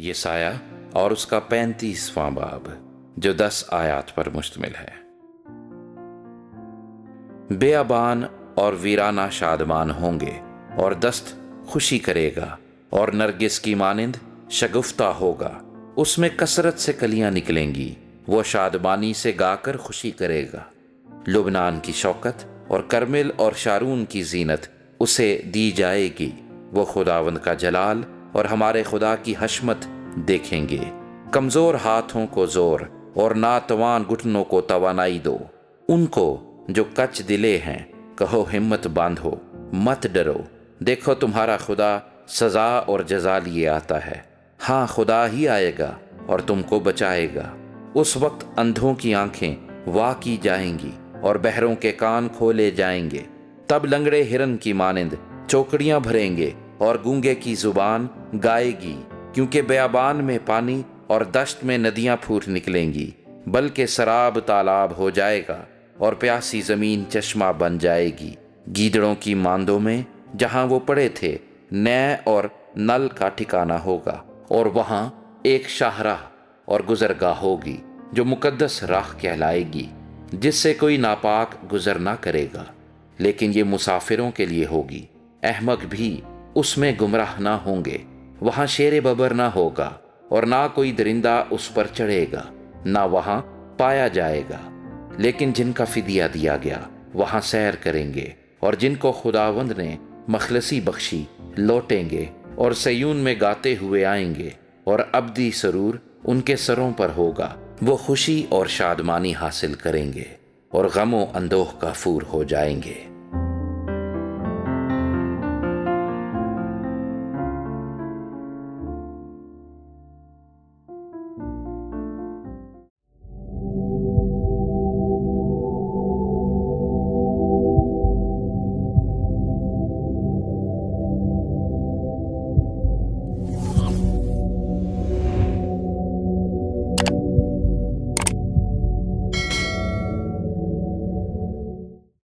یہ سایہ اور اس کا 35واں باب جو 10 آیات پر مشتمل ہے۔ بیابان اور ویرانہ شادمان ہوں گے اور دست خوشی کرے گا اور نرگس کی مانند شگفتہ ہوگا، اس میں کثرت سے کلیاں نکلیں گی، وہ شادمانی سے گا کر خوشی کرے گا۔ لبنان کی شوکت اور کرمل اور شارون کی زینت اسے دی جائے گی، وہ خداوند کا جلال اور ہمارے خدا کی حشمت دیکھیں گے۔ کمزور ہاتھوں کو زور اور ناتوان گھٹنوں کو توانائی دو، ان کو جو کچ دلے ہیں کہو ہمت باندھو، مت ڈرو، دیکھو تمہارا خدا سزا اور جزا لیے آتا ہے۔ ہاں خدا ہی آئے گا اور تم کو بچائے گا۔ اس وقت اندھوں کی آنکھیں وا کی جائیں گی اور بہروں کے کان کھولے جائیں گے، تب لنگڑے ہرن کی مانند چوکڑیاں بھریں گے اور گونگے کی زبان گائے گی، کیونکہ بیابان میں پانی اور دشت میں ندیاں پھوٹ نکلیں گی، بلکہ سراب تالاب ہو جائے گا اور پیاسی زمین چشمہ بن جائے گی۔ گیدڑوں کی ماندوں میں جہاں وہ پڑے تھے نے اور نل کا ٹھکانہ ہوگا، اور وہاں ایک شاہراہ اور گزرگاہ ہوگی جو مقدس راہ کہلائے گی، جس سے کوئی ناپاک گزر نہ کرے گا، لیکن یہ مسافروں کے لیے ہوگی۔ احمق بھی اس میں گمراہ نہ ہوں گے۔ وہاں شیر ببر نہ ہوگا اور نہ کوئی درندہ اس پر چڑھے گا، نہ وہاں پایا جائے گا، لیکن جن کا فدیہ دیا گیا وہاں سیر کریں گے، اور جن کو خداوند نے مخلصی بخشی لوٹیں گے اور سیون میں گاتے ہوئے آئیں گے، اور ابدی سرور ان کے سروں پر ہوگا۔ وہ خوشی اور شادمانی حاصل کریں گے اور غم و اندوہ کا فور ہو جائیں گے۔